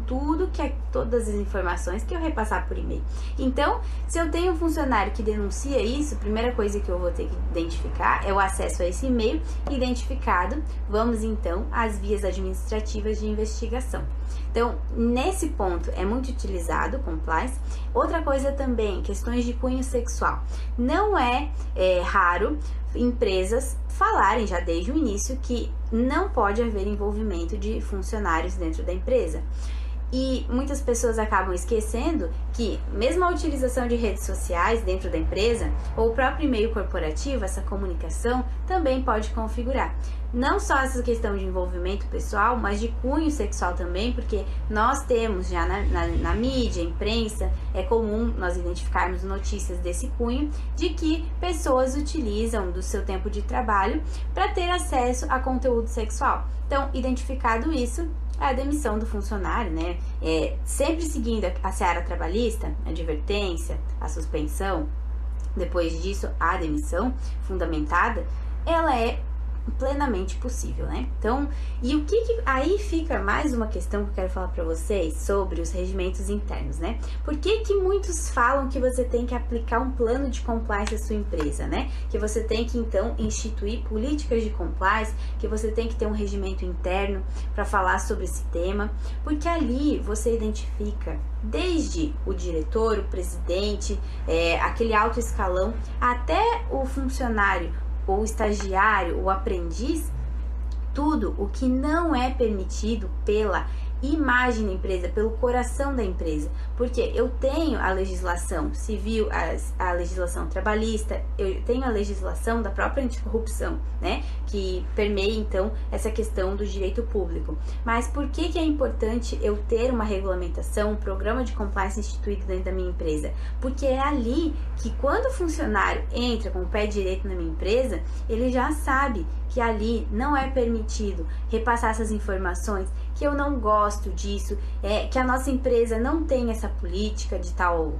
todas as informações que eu repassar por e-mail. Então, se eu tenho um funcionário que denuncia isso, a primeira coisa que eu vou ter que identificar é o acesso a esse e-mail. Identificado, vamos então às vias administrativas de investigação. Então, nesse ponto é muito utilizado o compliance. Outra coisa também, questões de cunho sexual. Não é raro empresas falarem já desde o início que não pode haver envolvimento de funcionários dentro da empresa. E muitas pessoas acabam esquecendo que mesmo a utilização de redes sociais dentro da empresa ou o próprio e-mail corporativo, essa comunicação também pode configurar. Não só essa questão de envolvimento pessoal, mas de cunho sexual também, porque nós temos já na mídia, imprensa, é comum nós identificarmos notícias desse cunho de que pessoas utilizam do seu tempo de trabalho para ter acesso a conteúdo sexual. Então, identificado isso, a demissão do funcionário, né? Sempre seguindo a seara trabalhista, a advertência, a suspensão, depois disso a demissão fundamentada, ela é plenamente possível, né? Então, e o que aí fica mais uma questão que eu quero falar para vocês sobre os regimentos internos, né? Por que muitos falam que você tem que aplicar um plano de compliance à sua empresa, né? Que você tem que então instituir políticas de compliance, que você tem que ter um regimento interno para falar sobre esse tema, porque ali você identifica desde o diretor, o presidente, aquele alto escalão, até o funcionário, o estagiário, o aprendiz, tudo o que não é permitido pela imagem da empresa, pelo coração da empresa, porque eu tenho a legislação civil, a legislação trabalhista, eu tenho a legislação da própria anticorrupção, né, que permeia então essa questão do direito público. Mas por que é importante eu ter uma regulamentação, um programa de compliance instituído dentro da minha empresa? Porque é ali que quando o funcionário entra com o pé direito na minha empresa, ele já sabe que ali não é permitido repassar essas informações, que eu não gosto disso, que a nossa empresa não tem essa política de tal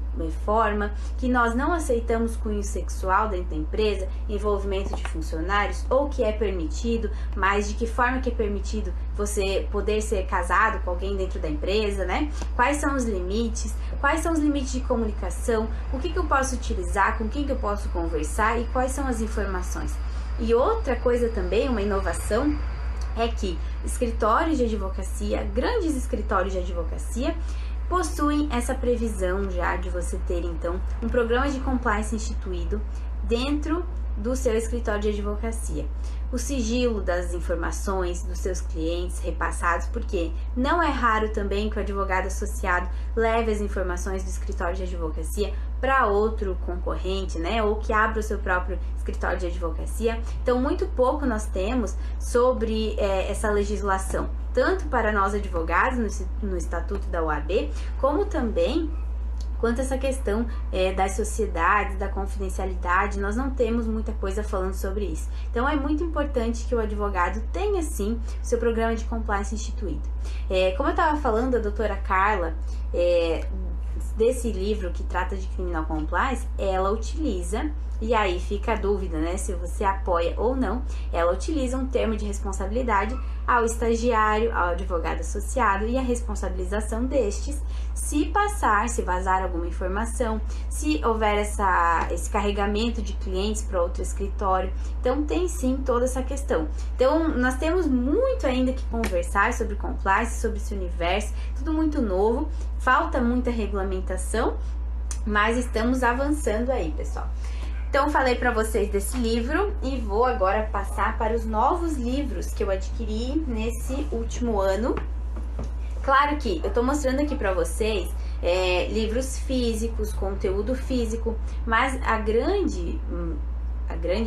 forma, que nós não aceitamos cunho sexual dentro da empresa, envolvimento de funcionários, ou que é permitido, mas de que forma que é permitido você poder ser casado com alguém dentro da empresa, né? Quais são os limites de comunicação, o que eu posso utilizar, com quem que eu posso conversar e quais são as informações. E outra coisa também, uma inovação, é que escritórios de advocacia, grandes escritórios de advocacia, possuem essa previsão já de você ter, então, um programa de compliance instituído dentro do seu escritório de advocacia. O sigilo das informações dos seus clientes repassados, porque não é raro também que o advogado associado leve as informações do escritório de advocacia para outro concorrente, né? Ou que abra o seu próprio escritório de advocacia. Então, muito pouco nós temos sobre essa legislação, tanto para nós advogados no Estatuto da OAB, como também quanto a essa questão das sociedades, da confidencialidade. Nós não temos muita coisa falando sobre isso. Então, é muito importante que o advogado tenha, sim, o seu programa de compliance instituído. Como eu estava falando, a doutora Carla, desse livro que trata de criminal compliance, ela utiliza, e aí fica a dúvida, né, se você apoia ou não, ela utiliza um termo de responsabilidade ao estagiário, ao advogado associado e a responsabilização destes se vazar alguma informação, se houver esse carregamento de clientes para outro escritório. Então, tem sim toda essa questão. Então, nós temos muito ainda que conversar sobre compliance, sobre esse universo, tudo muito novo, falta muita regulamentação, mas estamos avançando aí, pessoal. Então, falei para vocês desse livro e vou agora passar para os novos livros que eu adquiri nesse último ano. Claro que eu tô mostrando aqui para vocês livros físicos, conteúdo físico, mas a grande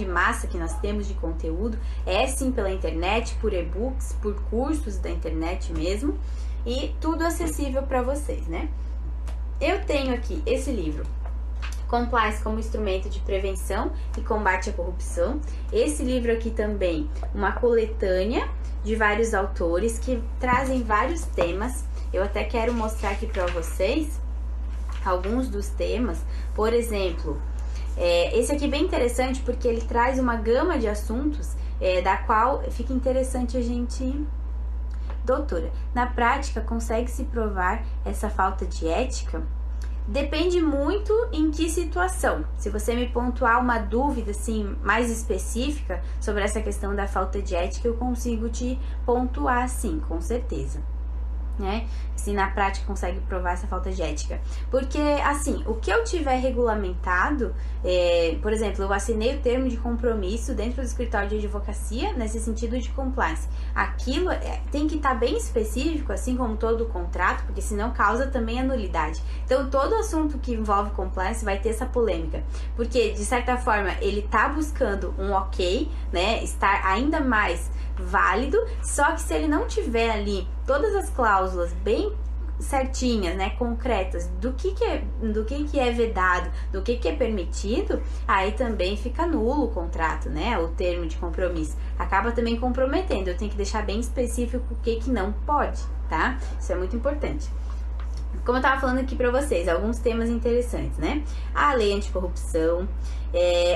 massa que nós temos de conteúdo é sim pela internet, por e-books, por cursos da internet mesmo, e tudo acessível para vocês, né? Eu tenho aqui esse livro, Compliance como instrumento de prevenção e combate à corrupção. Esse livro aqui também, uma coletânea de vários autores que trazem vários temas. Eu até quero mostrar aqui para vocês alguns dos temas. Por exemplo, esse aqui é bem interessante porque ele traz uma gama de assuntos da qual fica interessante a gente... Doutora, na prática consegue-se provar essa falta de ética? Depende muito em que situação. Se você me pontuar uma dúvida assim mais específica sobre essa questão da falta de ética, eu consigo te pontuar sim, com certeza, né? Se na prática consegue provar essa falta de ética. Porque, assim, o que eu tiver regulamentado, por exemplo, eu assinei o termo de compromisso dentro do escritório de advocacia, nesse sentido de compliance. Aquilo tem que estar bem específico, assim como todo o contrato, porque senão causa também a nulidade. Então, todo assunto que envolve compliance vai ter essa polêmica. Porque, de certa forma, ele está buscando um ok, né? Estar ainda mais válido, só que se ele não tiver ali todas as cláusulas bem certinhas, né, concretas do que é vedado, do que é permitido, aí também fica nulo o contrato, né, o termo de compromisso. Acaba também comprometendo. Eu tenho que deixar bem específico o que não pode, tá? Isso é muito importante. Como eu tava falando aqui pra vocês, alguns temas interessantes, né? A lei anticorrupção,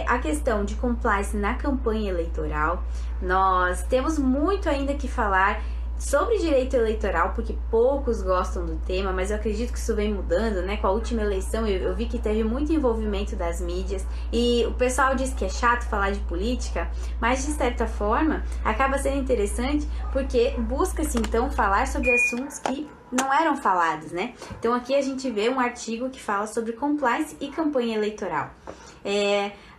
a questão de compliance na campanha eleitoral. Nós temos muito ainda que falar sobre direito eleitoral, porque poucos gostam do tema, mas eu acredito que isso vem mudando, né? Com a última eleição eu vi que teve muito envolvimento das mídias e o pessoal diz que é chato falar de política, mas de certa forma acaba sendo interessante porque busca-se então falar sobre assuntos que não eram falados, né? Então aqui a gente vê um artigo que fala sobre compliance e campanha eleitoral.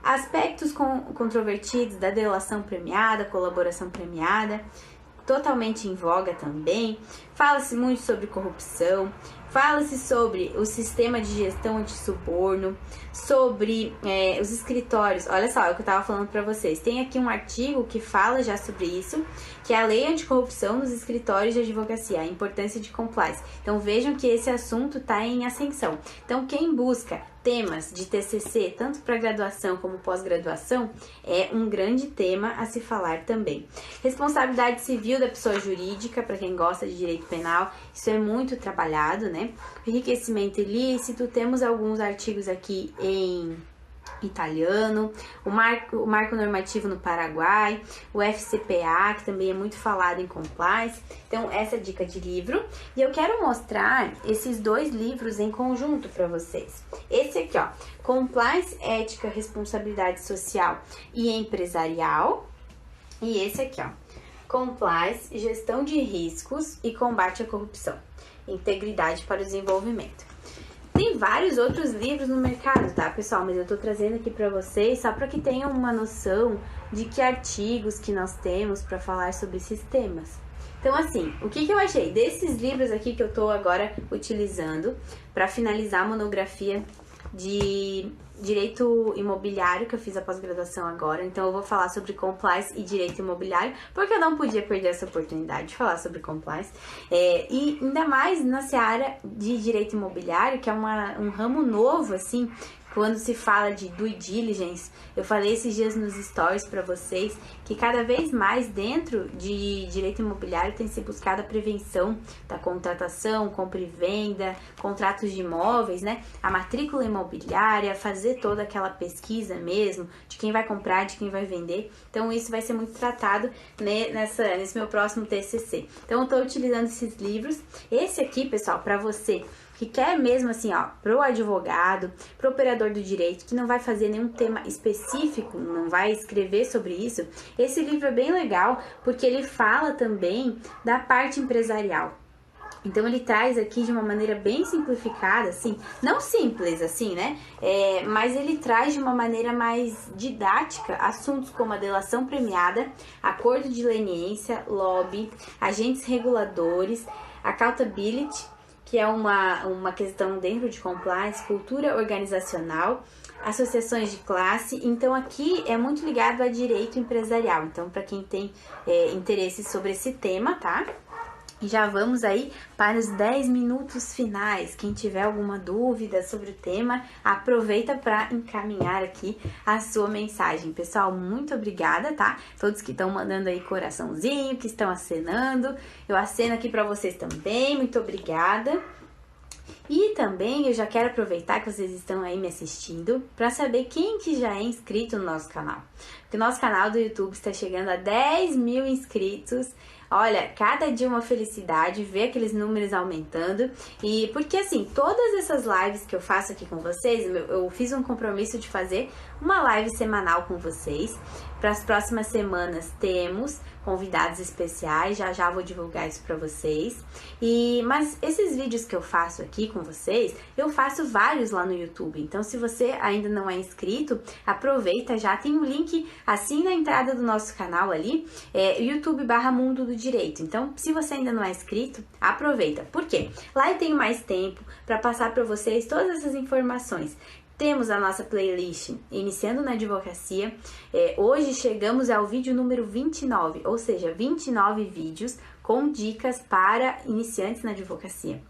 Aspectos controvertidos da delação premiada, colaboração premiada, totalmente em voga também. Fala-se muito sobre corrupção, fala-se sobre o sistema de gestão anti-suborno, sobre os escritórios. Olha só, é o que eu estava falando para vocês. Tem aqui um artigo que fala já sobre isso, que é a lei anticorrupção nos escritórios de advocacia, a importância de compliance. Então vejam que esse assunto está em ascensão. Então quem busca temas de TCC, tanto para graduação como pós-graduação, é um grande tema a se falar também. Responsabilidade civil da pessoa jurídica, para quem gosta de direito penal, isso é muito trabalhado, né? Enriquecimento ilícito, temos alguns artigos aqui em italiano, o marco normativo no Paraguai, o FCPA, que também é muito falado em compliance. Então, essa é a dica de livro. E eu quero mostrar esses dois livros em conjunto para vocês. Esse aqui, ó, Compliance, Ética, Responsabilidade Social e Empresarial. E esse aqui, ó, Compliance, Gestão de Riscos e Combate à Corrupção. Integridade para o Desenvolvimento. Tem vários outros livros no mercado, tá, pessoal? Mas eu tô trazendo aqui para vocês só para que tenham uma noção de que artigos que nós temos para falar sobre esses temas. Então, assim, o que eu achei desses livros aqui que eu tô agora utilizando para finalizar a monografia de Direito Imobiliário, que eu fiz a pós-graduação agora. Então eu vou falar sobre Compliance e Direito Imobiliário, porque eu não podia perder essa oportunidade de falar sobre Compliance. E ainda mais na seara de Direito Imobiliário, que é um ramo novo, assim, quando se fala de due diligence. Eu falei esses dias nos stories para vocês que cada vez mais dentro de direito imobiliário tem se buscado a prevenção da contratação, compra e venda, contratos de imóveis, né? A matrícula imobiliária, fazer toda aquela pesquisa mesmo de quem vai comprar, de quem vai vender. Então isso vai ser muito tratado, né, nesse meu próximo TCC. Então eu estou utilizando esses livros. Esse aqui, pessoal, para você que quer mesmo assim, ó, pro advogado, pro operador do direito, que não vai fazer nenhum tema específico, não vai escrever sobre isso, esse livro é bem legal, porque ele fala também da parte empresarial. Então ele traz aqui de uma maneira bem simplificada, assim, não simples assim, né? Mas ele traz de uma maneira mais didática assuntos como a delação premiada, acordo de leniência, lobby, agentes reguladores, accountability, que é uma questão dentro de compliance, cultura organizacional, associações de classe. Então aqui é muito ligado a direito empresarial, então para quem tem interesse sobre esse tema, tá? E já vamos aí para os 10 minutos finais. Quem tiver alguma dúvida sobre o tema, aproveita para encaminhar aqui a sua mensagem. Pessoal, muito obrigada, tá? Todos que estão mandando aí coraçãozinho, que estão acenando. Eu aceno aqui para vocês também, muito obrigada. E também eu já quero aproveitar que vocês estão aí me assistindo para saber quem que já é inscrito no nosso canal. Porque o nosso canal do YouTube está chegando a 10 mil inscritos. Olha, cada dia uma felicidade ver aqueles números aumentando. E porque assim, todas essas lives que eu faço aqui com vocês, eu fiz um compromisso de fazer uma live semanal com vocês. Para as próximas semanas temos convidados especiais, já vou divulgar isso para vocês. Mas esses vídeos que eu faço aqui com vocês, eu faço vários lá no YouTube. Então, se você ainda não é inscrito, aproveita, já tem um link assim na entrada do nosso canal ali, YouTube/Mundo do Direito. Então, se você ainda não é inscrito, aproveita. Por quê? Lá eu tenho mais tempo para passar para vocês todas essas informações. Temos a nossa playlist Iniciando na Advocacia. Hoje chegamos ao vídeo número 29, ou seja, 29 vídeos com dicas para iniciantes na advocacia.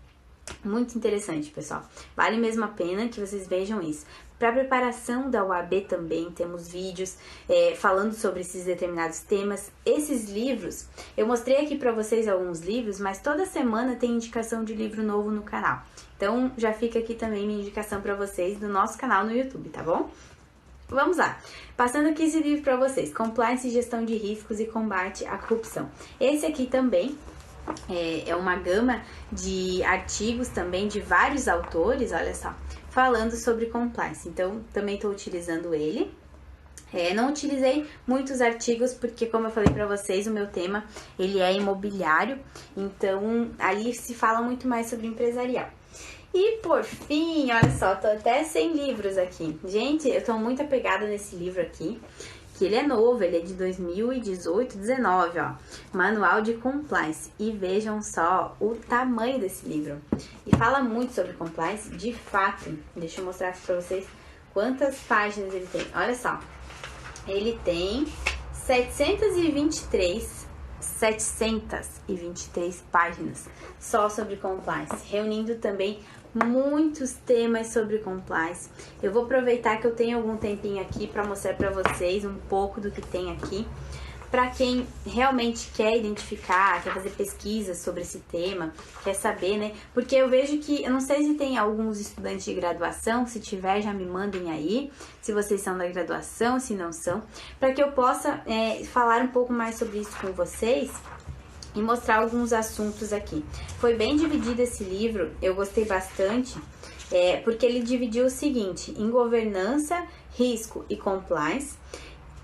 Muito interessante, pessoal. Vale mesmo a pena que vocês vejam isso. Para a preparação da OAB também temos vídeos falando sobre esses determinados temas. Esses livros, eu mostrei aqui para vocês alguns livros, mas toda semana tem indicação de livro novo no canal. Então já fica aqui também minha indicação para vocês do nosso canal no YouTube, tá bom? Vamos lá. Passando aqui esse livro para vocês, Compliance, Gestão de Riscos e Combate à Corrupção. Esse aqui também é uma gama de artigos também de vários autores, olha só, falando sobre compliance. Então, também estou utilizando ele. Não utilizei muitos artigos porque, como eu falei para vocês, o meu tema ele é imobiliário. Então, ali se fala muito mais sobre empresarial. E por fim, olha só, tô até sem livros aqui. Gente, eu tô muito apegada nesse livro aqui, que ele é novo, ele é de 2018-19, ó. Manual de Compliance. E vejam só o tamanho desse livro. E fala muito sobre compliance, de fato. Deixa eu mostrar aqui pra vocês quantas páginas ele tem. Olha só. Ele tem 723 páginas só sobre compliance, reunindo também muitos temas sobre compliance. Eu vou aproveitar que eu tenho algum tempinho aqui para mostrar para vocês um pouco do que tem aqui, para quem realmente quer identificar, quer fazer pesquisas sobre esse tema, quer saber, né? Porque eu vejo que, eu não sei se tem alguns estudantes de graduação, se tiver já me mandem aí, se vocês são da graduação, se não são, para que eu possa falar um pouco mais sobre isso com vocês e mostrar alguns assuntos aqui. Foi bem dividido esse livro, eu gostei bastante, porque ele dividiu o seguinte, em governança, risco e compliance.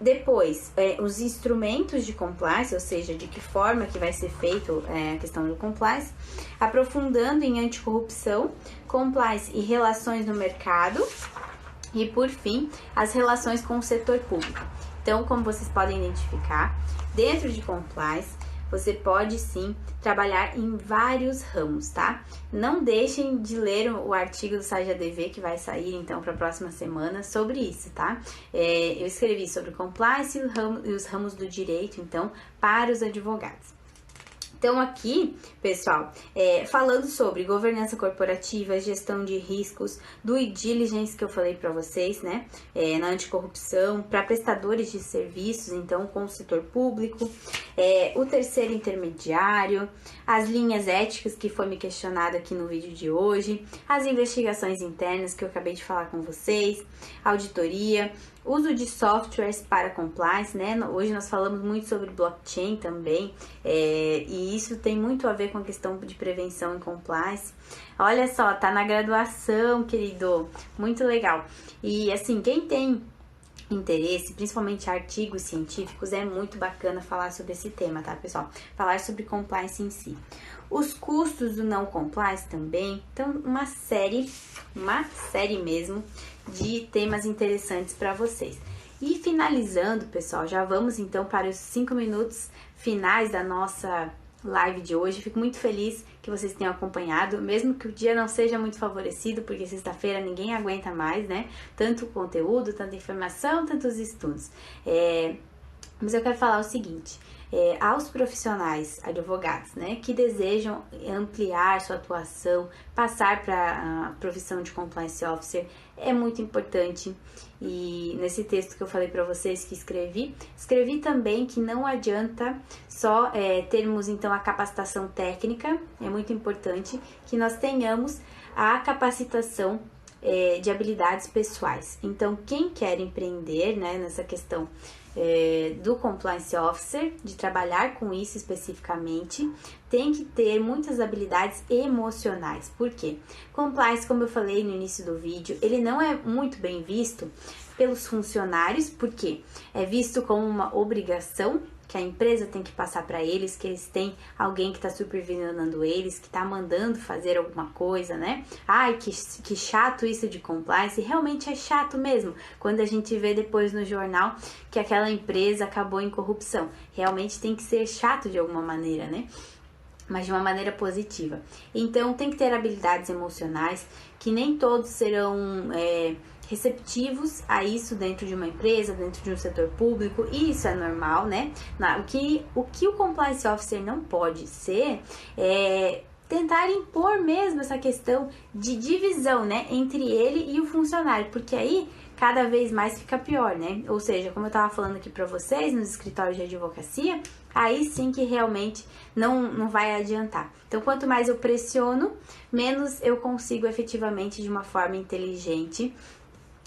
Depois, os instrumentos de compliance, ou seja, de que forma que vai ser feito a questão do compliance, aprofundando em anticorrupção, compliance e relações no mercado, e por fim, as relações com o setor público. Então, como vocês podem identificar, dentro de compliance, você pode sim trabalhar em vários ramos, tá? Não deixem de ler o artigo do Sage ADV que vai sair então para a próxima semana sobre isso, tá? Eu escrevi sobre compliance e os ramos do direito, então, para os advogados. Então aqui, pessoal, falando sobre governança corporativa, gestão de riscos, due diligence que eu falei para vocês, né, na anticorrupção, para prestadores de serviços, então com o setor público, o terceiro intermediário, as linhas éticas que foi me questionado aqui no vídeo de hoje, as investigações internas que eu acabei de falar com vocês, auditoria, uso de softwares para compliance, né? Hoje nós falamos muito sobre blockchain também, e isso tem muito a ver com a questão de prevenção em compliance. Olha só, tá na graduação, querido, muito legal. E assim, quem tem interesse, principalmente artigos científicos, é muito bacana falar sobre esse tema, tá, pessoal? Falar sobre compliance em si. Os custos do não compliance também, então uma série mesmo de temas interessantes para vocês. E finalizando, pessoal, já vamos então para os 5 minutos finais da nossa live de hoje. Fico muito feliz que vocês tenham acompanhado, mesmo que o dia não seja muito favorecido, porque sexta-feira ninguém aguenta mais, né? Tanto conteúdo, tanta informação, tantos estudos. Mas eu quero falar o seguinte, aos profissionais, advogados, né, que desejam ampliar sua atuação, passar para a profissão de Compliance Officer, é muito importante. E nesse texto que eu falei para vocês que escrevi também que não adianta só termos então a capacitação técnica, é muito importante que nós tenhamos a capacitação de habilidades pessoais. Então, quem quer empreender, né, nessa questão do Compliance Officer, de trabalhar com isso especificamente, tem que ter muitas habilidades emocionais. Por quê? Compliance, como eu falei no início do vídeo, ele não é muito bem visto pelos funcionários, porque é visto como uma obrigação que a empresa tem que passar para eles, que eles têm alguém que está supervisionando eles, que está mandando fazer alguma coisa, né? Ai, que chato isso de compliance. E realmente é chato mesmo, quando a gente vê depois no jornal que aquela empresa acabou em corrupção. Realmente tem que ser chato de alguma maneira, né? Mas de uma maneira positiva. Então, tem que ter habilidades emocionais, que nem todos serão receptivos a isso dentro de uma empresa, dentro de um setor público, e isso é normal, né? O que o Compliance Officer não pode ser tentar impor mesmo essa questão de divisão, né, entre ele e o funcionário, porque aí cada vez mais fica pior, né? Ou seja, como eu tava falando aqui pra vocês, nos escritórios de advocacia, aí sim que realmente não vai adiantar. Então, quanto mais eu pressiono, menos eu consigo efetivamente, de uma forma inteligente,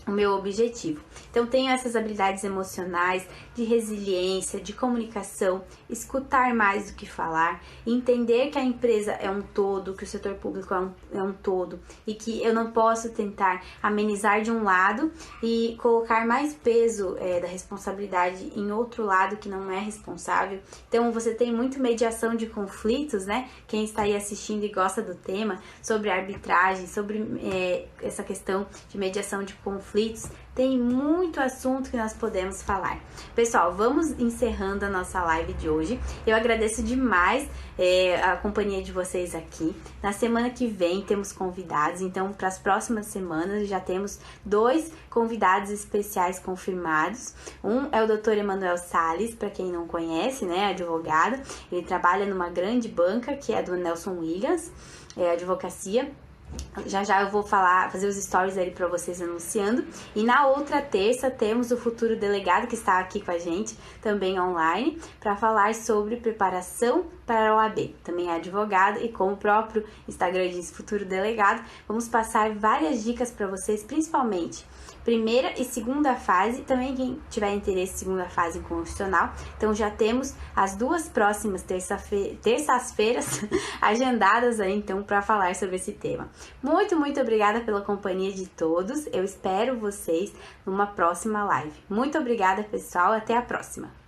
o meu objetivo. Então, tenho essas habilidades emocionais, de resiliência, de comunicação, escutar mais do que falar, entender que a empresa é um todo, que o setor público é um todo, e que eu não posso tentar amenizar de um lado e colocar mais peso da responsabilidade em outro lado que não é responsável. Então, você tem muito mediação de conflitos, né? Quem está aí assistindo e gosta do tema, sobre arbitragem, sobre essa questão de mediação de conflitos, tem muito assunto que nós podemos falar. Pessoal, vamos encerrando a nossa live de hoje. Eu agradeço demais a companhia de vocês aqui. Na semana que vem temos convidados, então para as próximas semanas já temos 2 convidados especiais confirmados. Um é o Dr. Emanuel Salles, para quem não conhece, né, advogado. Ele trabalha numa grande banca que é a do Nelson Williams, advocacia. Já eu vou fazer os stories aí para vocês anunciando. E na outra terça temos o futuro delegado que está aqui com a gente, também online, para falar sobre preparação para a OAB. Também é advogado e, como o próprio Instagram diz, futuro delegado, vamos passar várias dicas para vocês, principalmente primeira e segunda fase, também quem tiver interesse em segunda fase constitucional. Então já temos as duas próximas terças-feiras agendadas aí então para falar sobre esse tema. Muito obrigada pela companhia de todos. Eu espero vocês numa próxima live. Muito obrigada, pessoal. Até a próxima.